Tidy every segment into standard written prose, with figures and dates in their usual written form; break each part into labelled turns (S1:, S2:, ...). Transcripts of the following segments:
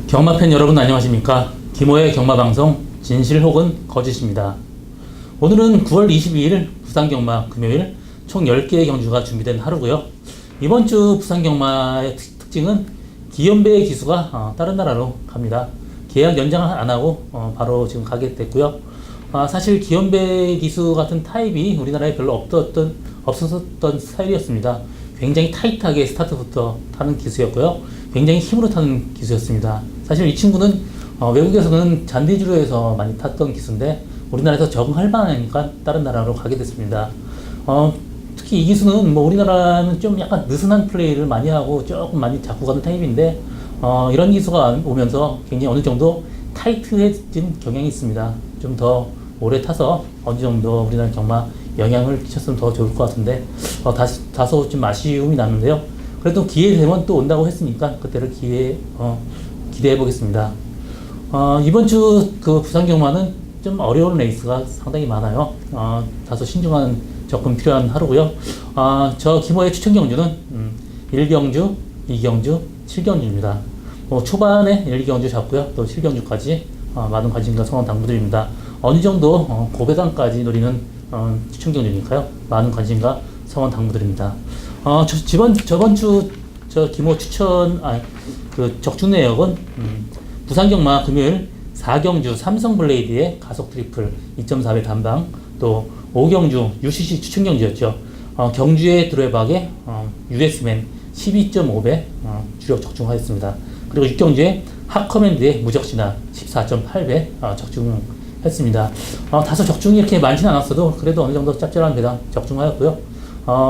S1: 경마팬 여러분 안녕하십니까? 김호의 경마방송 진실 혹은 거짓입니다. 오늘은 9월 22일 부산경마 금요일 총 10개의 경주가 준비된 하루고요. 이번 주 부산경마의 특징은 기연배의 기수가 다른 나라로 갑니다. 계약 연장을 안 하고 바로 지금 가게 됐고요. 사실 기연배 기수 같은 타입이 우리나라에 별로 없었던 스타일이었습니다. 굉장히 타이트하게 스타트부터 타는 기수였고요. 굉장히 힘으로 타는 기수였습니다. 사실 이 친구는 외국에서는 잔디주로에서 많이 탔던 기수인데 우리나라에서 적응할 만하니까 다른 나라로 가게 됐습니다. 특히 이 기수는 우리나라는 좀 약간 느슨한 플레이를 많이 하고 조금 많이 잡고 가는 타입인데 이런 기수가 오면서 굉장히 어느 정도 타이트해진 경향이 있습니다. 좀 더 오래 타서 어느 정도 우리나라 경마 영향을 끼쳤으면 더 좋을 것 같은데 다소 좀 아쉬움이 나는데요. 그래도 기회 되면 또 온다고 했으니까 그때를 기대해 보겠습니다. 이번 주 그 부산경마는 좀 어려운 레이스가 상당히 많아요. 다소 신중한 접근 필요한 하루고요. 저 김호의 추천 경주는 1경주, 2경주, 7경주입니다. 초반에 1경주 잡고요. 또 7경주까지 많은 관심과 성원 당부드립니다. 어느 정도 고배당까지 노리는 추천 경주니까요. 많은 관심과 성원 당부드립니다. 저번 주 저 김호 추천 적중 내역은 부산경마 금요일 4경주 삼성블레이드의 가속 트리플 2.4배 단방, 또 5경주 UCC 추천 경주였죠. 경주의 드로에박에 US맨 12.5배 주력 적중하였습니다. 그리고 6경주에 하커맨드의 무적신화 14.8배 적중했습니다. 다소 적중이 이렇게 많지는 않았어도 그래도 어느 정도 짭짤한 배당 적중하였고요.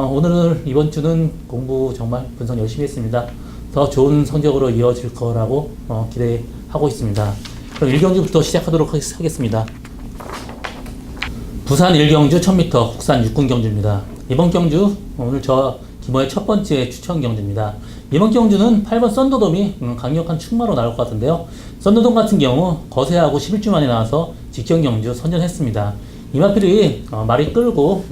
S1: 오늘 이번 주는 공부 정말 분석 열심히 했습니다. 더 좋은 성적으로 이어질 거라고 기대하고 있습니다. 그럼 1경주부터 시작하도록 하겠습니다. 부산 1경주 1000m 국산 육군 경주입니다. 이번 경주 오늘 저 김호의 첫 번째 추천 경주입니다. 이번 경주는 8번 썬더돔이 강력한 충마로 나올 것 같은데요. 썬더돔 같은 경우 거세하고 11주 만에 나와서 직전 경주 선전했습니다. 이마필이 말이 끌고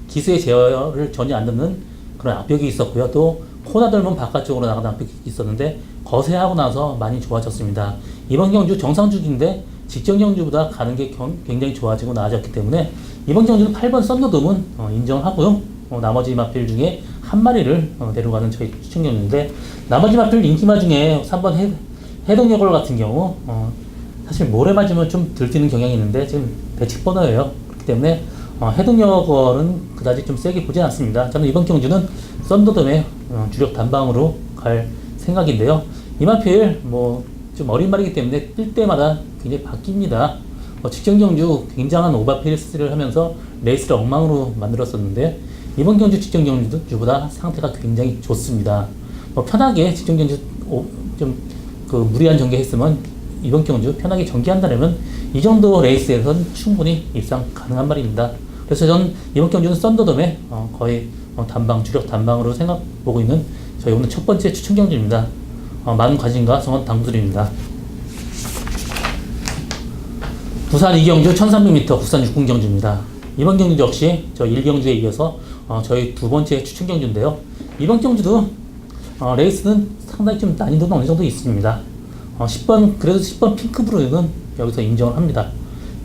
S1: 기수의 제어를 전혀 안 듣는 그런 압력이 있었고요. 또 코나들면 바깥쪽으로 나가는 압력이 있었는데 거세하고 나서 많이 좋아졌습니다. 이번 경주 정상주기인데 직전 경주보다 가는 게 굉장히 좋아지고 나아졌기 때문에 이번 경주는 8번 썬더돔은 인정하고요. 나머지 마필 중에 한 마리를 데려가는 저희 추천 경주인데, 나머지 마필 인기마 중에 3번 해동여걸 같은 경우 사실 모래 맞으면 좀 들뛰는 경향이 있는데 지금 배측 번호예요. 그렇기 때문에 해동여걸은 그다지 좀 세게 보진 않습니다. 저는 이번 경주는 썬더돔의 주력 단방으로 갈 생각인데요. 이마필 좀 어린 말이기 때문에 뛸 때마다 굉장히 바뀝니다. 직전 경주 굉장한 오버페이스를 하면서 레이스를 엉망으로 만들었었는데 이번 경주 직전 경주보다 상태가 굉장히 좋습니다. 편하게 직전 경주 무리한 전개했으면 이번 경주 편하게 전개한다면 이 정도 레이스에선 충분히 입상 가능한 말입니다. 그래서 저는 이번 경주는 썬더돔의 거의 주력 단방으로 보고 있는 저희 오늘 첫 번째 추천 경주입니다. 많은 관심과 성원 당부드립니다. 부산 2경주 1300m 국산 육군 경주입니다. 이번 경주 역시 저 1경주에 이어서 저희 두 번째 추천 경주인데요. 이번 경주도 레이스는 상당히 좀 난이도는 어느 정도 있습니다. 10번 핑크브루는 여기서 인정을 합니다.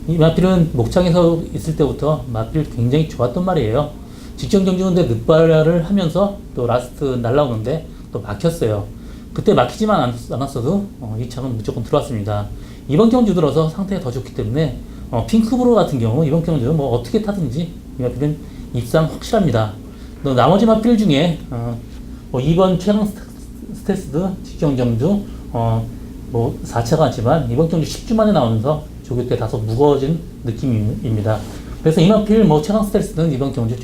S1: 이 마필은 목장에서 있을 때부터 마필 굉장히 좋았던 말이에요. 직전 경주인데 늦발을 하면서 또 라스트 날라오는데 또 막혔어요. 그때 막히지만 않았어도 이 차는 무조건 들어왔습니다. 이번 경주 들어서 상태가 더 좋기 때문에 핑크브루 같은 경우 이번 경주 어떻게 타든지 이 마필은 입상 확실합니다. 또 나머지 마필 중에 2번 최강 스테스드 직전 경주 4차가 않지만 이번 경주 10주 만에 나오면서 조교 때 다소 무거워진 느낌입니다. 그래서 이마필 최강 스텔스는 이번 경주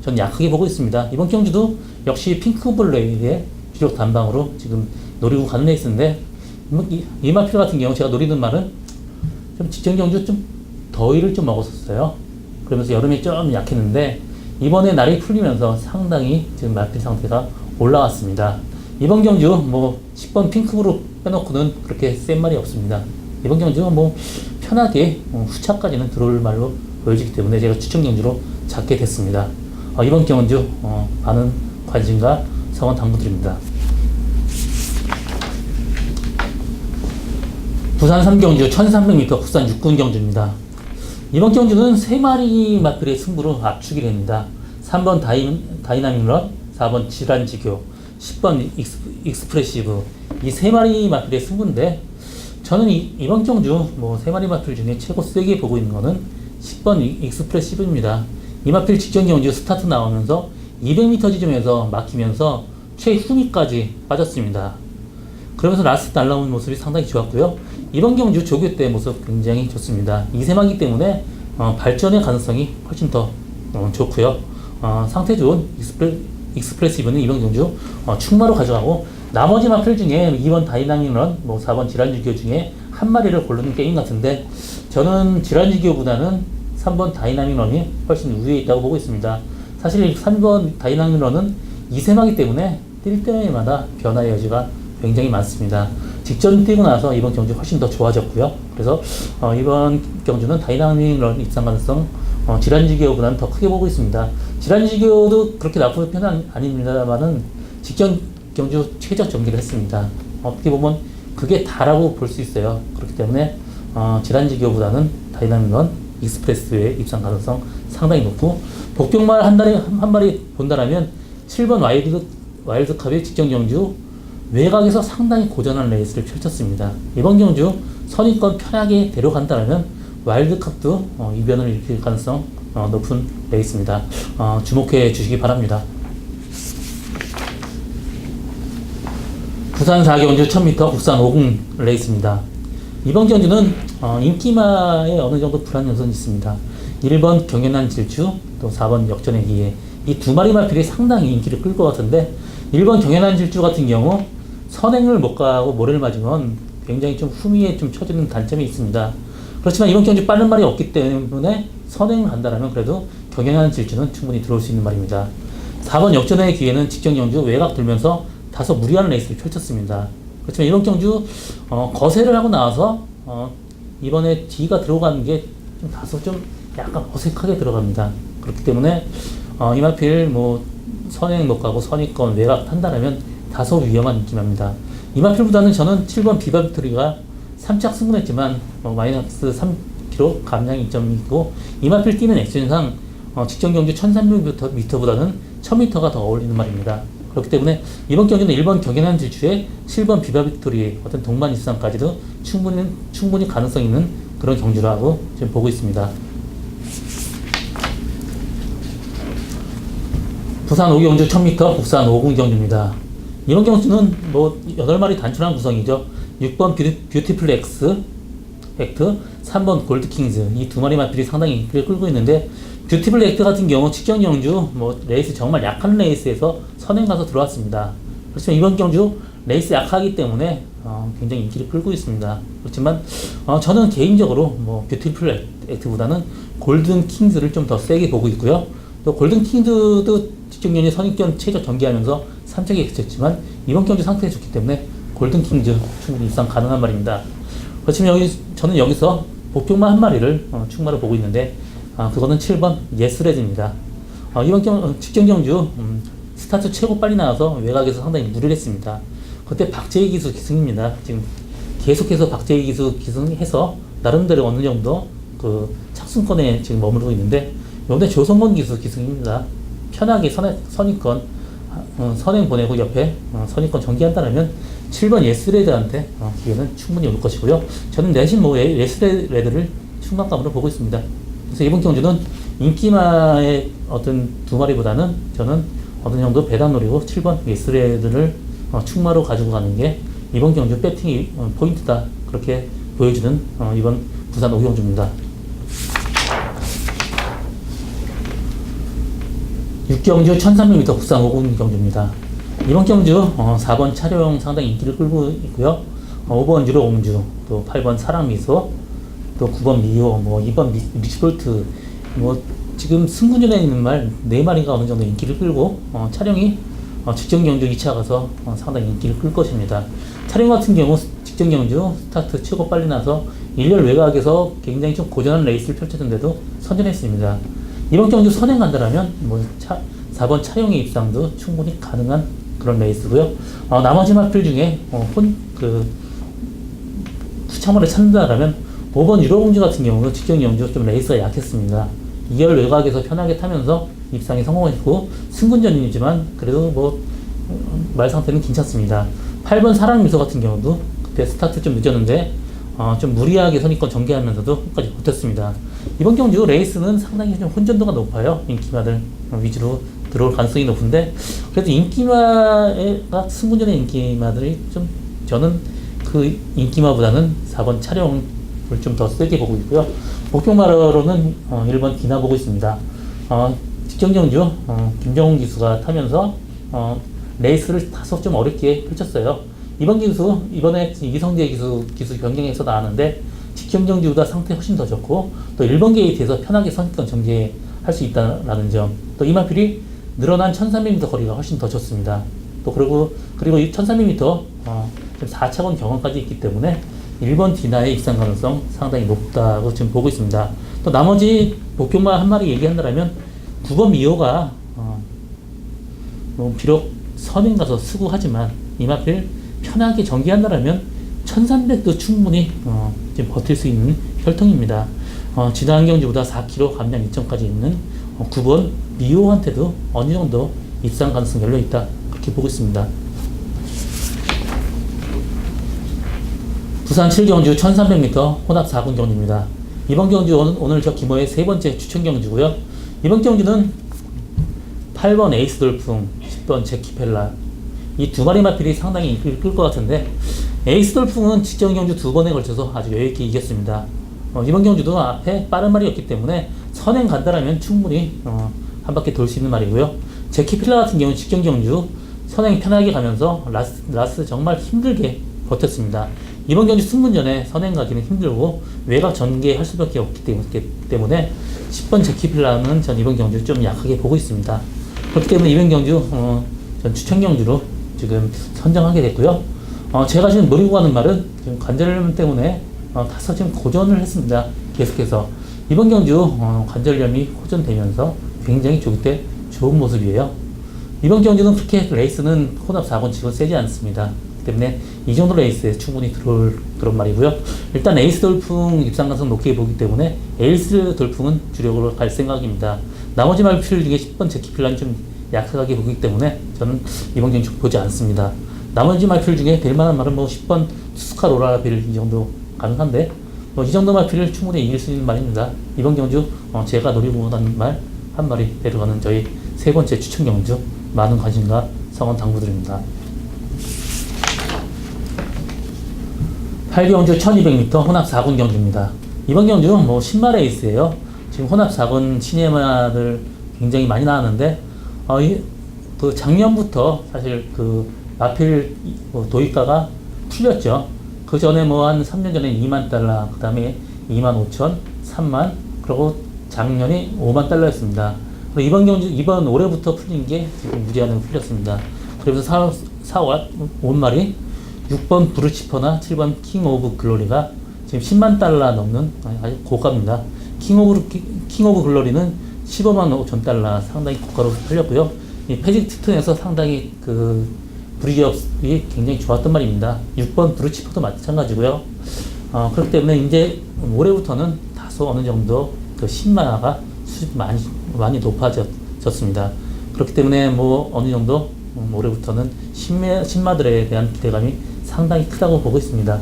S1: 전 약하게 보고 있습니다. 이번 경주도 역시 핑크블레이드의 주력 단방으로 지금 노리고 가는 레이스인데 이마필 같은 경우 제가 노리는 말은 좀 직전 경주 좀 더위를 좀 먹었었어요. 그러면서 여름에 좀 약했는데 이번에 날이 풀리면서 상당히 지금 마필 상태가 올라왔습니다. 이번 경주 10번 핑크브루 빼놓고는 그렇게 센 말이 없습니다. 이번 경주 편하게 후차까지는 들어올 말로 보여지기 때문에 제가 추천 경주로 잡게 됐습니다. 이번 경주 많은 관심과 성원 당부드립니다. 부산 3경주 1300m 국산 6군 경주입니다. 이번 경주는 3마리 마필의 승부로 압축이 됩니다. 3번 다이나믹런, 4번 질환지교, 10번 익스프레시브, 이 3마리 마필의 승부인데, 저는 이번 경주 3마리 마필 중에 최고 세게 보고 있는 거는 10번 익스프레시브입니다. 이 마필 직전 경주 스타트 나오면서 200m 지점에서 막히면서 최후미까지 빠졌습니다. 그러면서 라스트 날라온 모습이 상당히 좋았고요. 이번 경주 조교 때 모습 굉장히 좋습니다. 이세마기 때문에 발전의 가능성이 훨씬 더 좋고요. 상태 좋은 익스프레시브는 이번 경주 충마로 가져가고, 나머지 마필 중에 2번 다이나믹런, 4번 질환지교 중에 한 마리를 고르는 게임 같은데, 저는 질환지교보다는 3번 다이나믹런이 훨씬 우위에 있다고 보고 있습니다. 사실 3번 다이나믹런은 이세마기 때문에 뛸 때마다 변화의 여지가 굉장히 많습니다. 직전 뛰고 나서 이번 경주 훨씬 더 좋아졌고요. 그래서 이번 경주는 다이나믹런 입상 가능성 질환지교보다는 더 크게 보고 있습니다. 질환지교도 그렇게 나쁜 편은 아닙니다만은 직전 경주 최저 전개를 했습니다. 어떻게 보면 그게 다라고 볼 수 있어요. 그렇기 때문에 질환지교보다는 다이나믹런 익스프레스의 입상 가능성 상당히 높고, 복병말 한 마리 본다라면 7번 와일드컵의 직전 경주 외곽에서 상당히 고전한 레이스를 펼쳤습니다. 이번 경주 선입권 편하게 데려간다면 와일드컵도 이변을 일으킬 가능성 높은 레이스입니다. 주목해 주시기 바랍니다. 부산 4경주 1000m 국산 5군 레이스입니다. 이번 경주는 인기마에 어느 정도 불안 요소는 있습니다. 1번 경연한 질주, 또 4번 역전의 기회, 이 두 마리 마필이 상당히 인기를 끌 것 같은데, 1번 경연한 질주 같은 경우 선행을 못 가고 모래를 맞으면 굉장히 좀 후미에 좀 처지는 단점이 있습니다. 그렇지만 이번 경주 빠른 말이 없기 때문에 선행을 간다면 그래도 경연한 질주는 충분히 들어올 수 있는 말입니다. 4번 역전의 기회는 직전 경주 외곽 돌면서 다소 무리한 레이스를 펼쳤습니다. 그렇지만 이번 경주 거세를 하고 나와서 이번에 D가 들어가는 게 좀 다소 좀 약간 어색하게 들어갑니다. 그렇기 때문에 이마필 선행 못 가고 선의권 외곽 탄다라면 다소 위험한 느낌입니다. 이마필보다는 저는 7번 비바 빅토리가 3착 승분했지만 마이너스 3kg 감량 이점이 있고, 이마필 뛰는 액션상 직전 경주 1300m보다는 1000m가 더 어울리는 말입니다. 그렇기 때문에 이번 경기는 1번 경연한 질주에 7번 비바 빅토리의 어떤 동반 입상까지도 충분히 가능성 있는 그런 경주라고 지금 보고 있습니다. 부산 5경주 1000m 국산 5군 경주입니다. 이번 경주는 8마리 단순한 구성이죠. 6번 뷰티풀 액트, 3번 골드킹즈, 이 두 마리 마필이 상당히 인기를 끌고 있는데, 뷰티풀 액트 같은 경우 직전 경주 레이스 정말 약한 레이스에서 선행 가서 들어왔습니다. 그렇지만 이번 경주 레이스 약하기 때문에 굉장히 인기를 끌고 있습니다. 그렇지만 저는 개인적으로 뷰티풀 액트보다는 골든 킹즈를 좀 더 세게 보고 있고요. 또 골든 킹즈도 직전 경주 선입견 최저 전개하면서 3착에 그쳤지만 이번 경주 상태가 좋기 때문에 골든 킹즈 충분히 입상 가능한 말입니다. 그렇지만 저는 여기서 복병만 한 마리를 충마로 보고 있는데, 그거는 7번 예스레드입니다. 이번 직전 경주 스타트 최고 빨리 나와서 외곽에서 상당히 무리를 했습니다. 그때 박재희 기수 기승입니다. 지금 계속해서 박재희 기수 기승해서 나름대로 어느 정도 그 착순권에 지금 머무르고 있는데, 이번에 조성건 기수 기승입니다. 편하게 선입권 선행 보내고 옆에 선입권 전개한다면 7번 예스레드한테 기회는 충분히 올 것이고요. 저는 내신 예스레드를 충만감으로 보고 있습니다. 그래서 이번 경주는 인기마의 어떤 두 마리보다는 저는 어느 정도 배당 노리고 7번 예스레드를 충마로 가지고 가는 게 이번 경주 배팅 포인트다, 그렇게 보여주는 이번 부산 5경주입니다. 6경주 1300m 국산 5군 경주입니다. 이번 경주 4번 차량 상당히 인기를 끌고 있고요. 5번 유로 옹주, 또 8번 사랑미소, 또 9번 미호, 2번 리치볼트, 지금 승군전에 있는 말 4마리가 어느 정도 인기를 끌고 차량이 직전 경주 2차 가서 상당히 인기를 끌 것입니다. 차량 같은 경우 직전 경주 스타트 최고 빨리 나서 1열 외곽에서 굉장히 좀 고전한 레이스를 펼쳤는데도 선전했습니다. 이번 경주 선행 간다라면 4번 차량의 입상도 충분히 가능한 그런 레이스고요. 나머지 마필 중에 시청물을 찾는다라면 5번 유로공주 같은 경우는 직경 경주 좀 레이스가 약했습니다. 2열 외곽에서 편하게 타면서 입상에 성공했고 승군전이지만 그래도 뭐 말 상태는 괜찮습니다. 8번 사랑미소 같은 경우도 그때 스타트 좀 늦었는데 좀 무리하게 선입권 전개하면서도 끝까지 버텼습니다. 이번 경주 레이스는 상당히 좀 혼전도가 높아요. 인기마들 위주로 들어올 가능성이 높은데 그래도 인기마가 승군전의 인기마들이 좀 저는 그 인기마보다는 4번 차량을 좀 더 세게 보고 있고요. 목표마로는 1번 디나 보고 있습니다. 직전 경주 김정훈 기수가 타면서 레이스를 다소 좀 어렵게 펼쳤어요. 이번 기수 이번에 이성재 기수 변경해서 나왔는데 직전 경주보다 상태 훨씬 더 좋고 또 1번 게이트에서 편하게 선입권 전개할 수 있다는 점, 또 이마필이 늘어난 1300m 거리가 훨씬 더 좋습니다. 또 그리고 이 1300m 4차원 경험까지 있기 때문에 1번 디나의 입상 가능성 상당히 높다고 지금 보고 있습니다. 또 나머지 목표만 한 마리 얘기한다면 9번 미호가 비록 선행 가서 수고하지만 이마필 편하게 전개한다면 1300도 충분히 지금 버틸 수 있는 혈통입니다. 지난 경주보다 4kg 감량 이점까지 있는 9번 미호한테도 어느 정도 입상 가능성이 열려 있다, 그렇게 보고 있습니다. 부산 7경주 1300m 혼합 4군 경주입니다. 이번 경주 오늘 저 김호의 세 번째 추천 경주고요. 이번 경주는 8번 에이스 돌풍, 10번 제키펠라 이 두 마리 마필이 상당히 끌 것 같은데 에이스 돌풍은 직전 경주 두 번에 걸쳐서 아주 여유있게 이겼습니다. 이번 경주도 앞에 빠른 말이었기 때문에 선행 간다라면 충분히 한 바퀴 돌 수 있는 말이고요. 제키필라 같은 경우는 직전 경주 선행 편하게 가면서 라스 정말 힘들게 버텼습니다. 이번 경주 승분전에 선행 가기는 힘들고 외곽 전개할 수밖에 없기 때문에 10번 제키필라는 전 이번 경주 좀 약하게 보고 있습니다. 그렇기 때문에 이번 경주 전 추천 경주로 지금 선정하게 됐고요. 제가 지금 노리고 가는 말은 지금 관절염 때문에 타서 지금 고전을 했습니다. 계속해서 이번 경주 관절염이 호전되면서 굉장히 좋은 모습이에요. 이번 경주는 그렇게 레이스는 혼합 4번 치고 세지 않습니다. 그렇기 때문에 이 정도 레이스에 충분히 들어올 그런 말이고요. 일단 에이스 돌풍 입상 가능성 높게 보기 때문에 에이스 돌풍은 주력으로 갈 생각입니다. 나머지 말필 중에 10번 제키필라는 좀 약하게 보기 때문에 저는 이번 경주 보지 않습니다. 나머지 말필 중에 될 만한 말은 10번 투스카 로라빌 이 정도 가능한데 이 정도 말필을 충분히 이길 수 있는 말입니다. 이번 경주 제가 노리고 가는 말 한 마리 데려가는 저희 세 번째 추천 경주 많은 관심과 성원 당부드립니다. 8경주 1200m 혼합 4군 경주입니다. 이번 경주 신마 레이스예요. 지금 혼합 4군 시네마들 굉장히 많이 나왔는데 그 작년부터 사실 그 마필 도입가가 풀렸죠. 그 전에 한 3년 전에 2만 달러, 그 다음에 2만 5천, 3만, 그리고 작년이 5만 달러였습니다. 그리고 이번 올해부터 풀린 게 지금 무제한으로 풀렸습니다. 그래서 5 마리, 6번 브루치퍼나 7번 킹 오브 글로리가 지금 10만 달러 넘는 아주 고가입니다. 킹 오브 글로리는 15만 5천 달러 상당히 고가로 팔렸고요. 이 패직트턴에서 상당히 그 브리지업이 굉장히 좋았던 말입니다. 6번 브루치퍼도 마찬가지고요. 그렇기 때문에 이제 올해부터는 다소 어느 정도 그 신마가 수준이 많이 높아졌습니다. 그렇기 때문에 어느 정도 올해부터는 신마들에 대한 기대감이 상당히 크다고 보고 있습니다.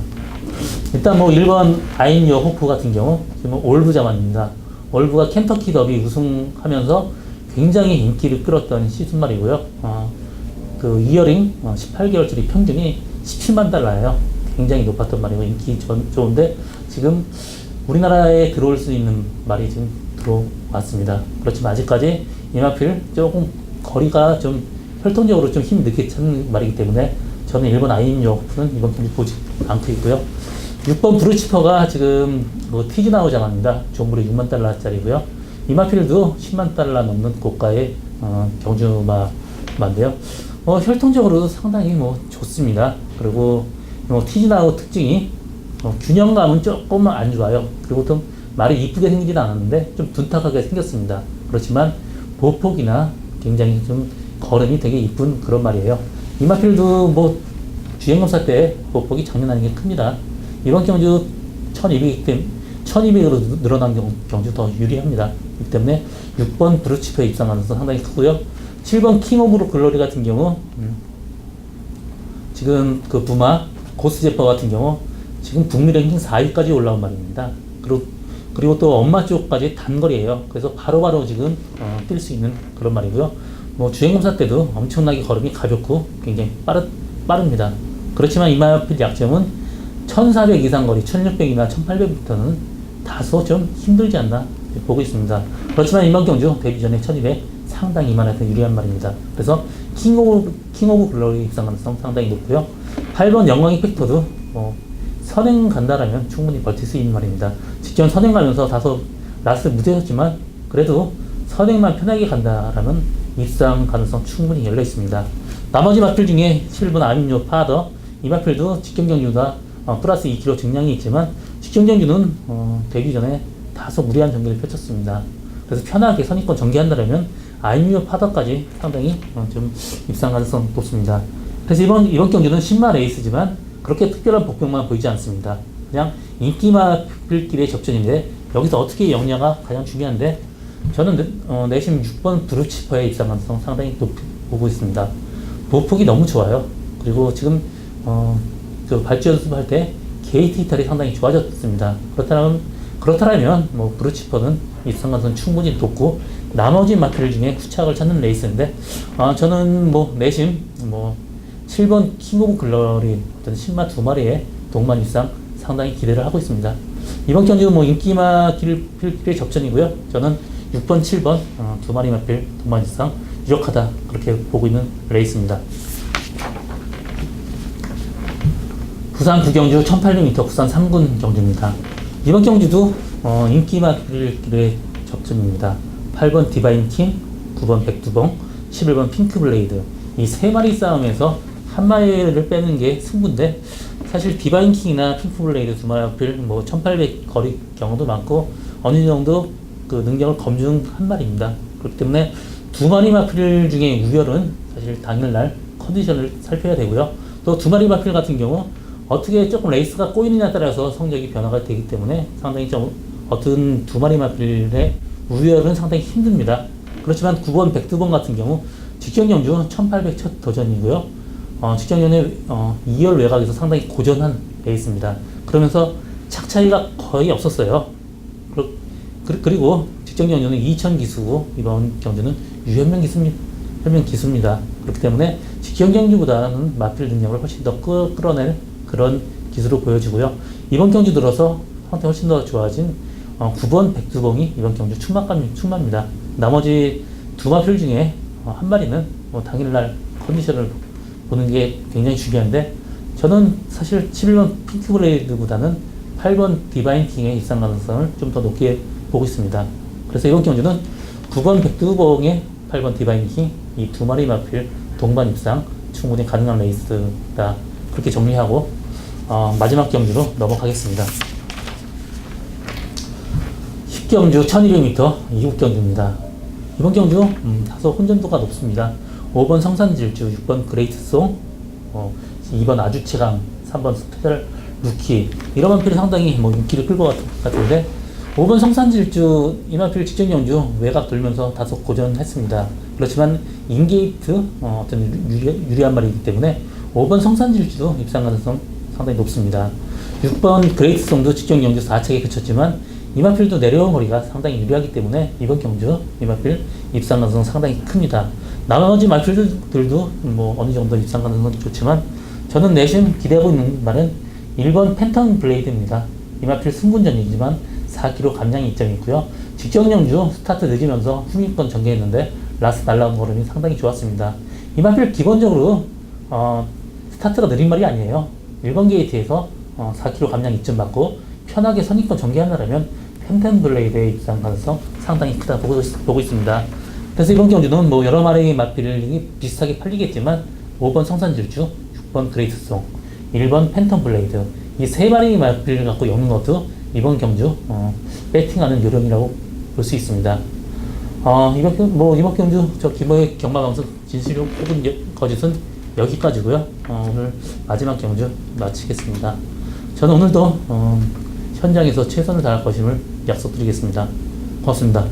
S1: 일단 1번 아인요 호프 같은 경우 지금 올브 자만입니다. 올브가 켄터키 더비 우승하면서 굉장히 인기를 끌었던 시즌말이고요. 그 이어링 18개월짜리 평균이 17만 달러예요. 굉장히 높았던 말이고 인기 좋은데 지금 우리나라에 들어올 수 있는 말이 지금 들어왔습니다. 그렇지만 아직까지 이마필 조금 거리가 좀 혈통적으로 좀 힘이 늦게 차는 말이기 때문에 저는 1번 아인요 호프는 이번 경기 보지 않고 있고요. 6번 브루치퍼가 지금 티즈나우 자만입니다. 종물이 6만 달러짜리고요. 이마필도 10만 달러 넘는 고가의 경주마인데요. 혈통적으로도 상당히 좋습니다. 그리고 티즈나우 특징이 균형감은 조금만 안 좋아요. 그리고 좀 말이 이쁘게 생기진 않았는데 좀 둔탁하게 생겼습니다. 그렇지만 보폭이나 굉장히 좀 걸음이 되게 이쁜 그런 말이에요. 이마필도 주행검사 때 보폭이 장난 아니게 큽니다. 이번 경주 1200으로 늘어난 경주 더 유리합니다. 그렇기 때문에 6번 브루치퍼에 입상 가능성 상당히 크고요. 7번 킹 오브 글로리 같은 경우 지금 그 부마 고스제퍼 같은 경우 지금 북미 랭킹 4위까지 올라온 말입니다. 그리고 또 엄마 쪽까지 단거리예요. 그래서 바로바로 지금 뛸 수 있는 그런 말이고요. 뭐 주행검사 때도 엄청나게 걸음이 가볍고 굉장히 빠릅니다. 그렇지만 이마필 약점은 1400 이상 거리, 1600이나 1800부터는 다소 좀 힘들지 않나 보고 있습니다. 그렇지만 이번 경주 데뷔 전에 1200 상당히 이만한테 유리한 말입니다. 그래서 킹 오브 글로리 입상 가능성 상당히 높고요. 8번 영광의 팩터도 선행 간다라면 충분히 버틸 수 있는 말입니다. 직전 선행 가면서 다소 라스 무대였지만 그래도 선행만 편하게 간다라면 입상 가능성 충분히 열려 있습니다. 나머지 마필 중에 7번 아민요 파더 이 마필도 직전 경주가 플러스 2kg 증량이 있지만 직전 경주는 데뷔 전에 다소 무리한 전개를 펼쳤습니다. 그래서 편하게 선입권 전개한다면 아민요 파더까지 상당히 좀 입상 가능성 높습니다. 그래서 이번 경주는 10마 레이스지만 그렇게 특별한 복병만 보이지 않습니다. 그냥 인기마필끼리의 접전인데 여기서 어떻게 역량가 가장 중요한데 저는 내심 6번 브루치퍼의 입상 가능성 상당히 높이 보고 있습니다. 보폭이 너무 좋아요. 그리고 지금 그 발주 연습할 때 게이트 이탈이 상당히 좋아졌습니다. 그렇다면 뭐 브루치퍼는 입상 가능성 충분히 높고 나머지 마필 중에 후착을 찾는 레이스인데 저는 뭐 내심 7번 킹 오브 글로리 어떤 신마 두 마리의 동반 입상 상당히 기대를 하고 있습니다. 이번 경주는 인기마 필의 접전이고요. 저는 6번, 7번 두 마리 마필 동반 입상 유력하다 그렇게 보고 있는 레이스입니다. 부산 구경주 1800m 부산 3군 경주입니다. 이번 경주도 인기마 필의 접전입니다. 8번 디바인 킹, 9번 백두봉, 11번 핑크블레이드 이 세 마리 싸움에서 한 마리를 빼는 게 승부인데 사실 디바인 킹이나 핑크블레이드 두 마리 마필 1800 거리 경우도 많고 어느 정도 그 능력을 검증한 말입니다. 그렇기 때문에 두 마리 마필 중에 우열은 사실 당일날 컨디션을 살펴야 되고요. 또 두 마리 마필 같은 경우 어떻게 조금 레이스가 꼬이느냐에 따라서 성적이 변화가 되기 때문에 상당히 좀 어떤 두 마리 마필의 우열은 상당히 힘듭니다. 그렇지만 9번 백두번 같은 경우 직전 경주 1800 첫 도전이고요. 직전 경주에 2열 외곽에서 상당히 고전한 레이스입니다. 그러면서 착 차이가 거의 없었어요. 그리고 직전 경주는 2000 기수고 이번 경주는 유현명 기수입니다. 그렇기 때문에 직전 경주보다는 마필 능력을 훨씬 더 끌어낼 그런 기술을 보여주고요. 이번 경주 들어서 상태 훨씬 더 좋아진 9번 백두봉이 이번 경주 충마입니다. 나머지 두 마필 중에 한 마리는 당일날 컨디션을 보는 게 굉장히 중요한데 저는 사실 11번 핑크블레이드보다는 8번 디바인 킹의 입상 가능성을 좀 더 높게 보고 있습니다. 그래서 이번 경주는 9번 백두봉의 8번 디바인 킹 이 두 마리 마필 동반 입상 충분히 가능한 레이스다 그렇게 정리하고 마지막 경주로 넘어가겠습니다. 10경주 1200m 이국 경주입니다. 이번 경주 다소 혼전도가 높습니다. 5번 성산질주, 6번 그레이트송, 2번 아주체강, 3번 스페셜 루키 이런 마필이 상당히 인기를 끌고 같은데 5번 성산질주 이 마필 직전 경주 외곽 돌면서 다소 고전했습니다. 그렇지만 인게이트 어떤 유리한 말이기 때문에 5번 성산질주도 입상 가능성 상당히 높습니다. 6번 그레이트송도 직전 경주 4착에 그쳤지만 이 마필도 내려온 거리가 상당히 유리하기 때문에 이번 경주 이 마필 입상 가능성 상당히 큽니다. 나머지 마필들도 어느 정도 입상 가능성 좋지만 저는 내심 기대하고 있는 말은 1번 팬텀 블레이드입니다. 이 마필 승분전이지만 4kg 감량이 이점이 있고요. 직전 경주 스타트 늦으면서 후미권 전개했는데 라스 날라온 걸음이 상당히 좋았습니다. 이 마필 기본적으로 스타트가 느린 말이 아니에요. 1번 게이트에서 4kg 감량 이점 받고 편하게 선입권 전개한다면 팬텀 블레이드의 입상 가능성 상당히 크다 보고 있습니다. 그래서 이번 경주는 여러 마리의 마필이 비슷하게 팔리겠지만 5번 성산질주, 6번 그레이트송, 1번 팬텀 블레이드 이 세 마리의 마필을 갖고 엮는 것도 이번 경주 배팅하는 요령이라고 볼 수 있습니다. 이번 경주 김호의 경마방송 진실 혹은 거짓은 여기까지고요. 오늘 마지막 경주 마치겠습니다. 저는 오늘도 현장에서 최선을 다할 것임을 약속드리겠습니다. 고맙습니다.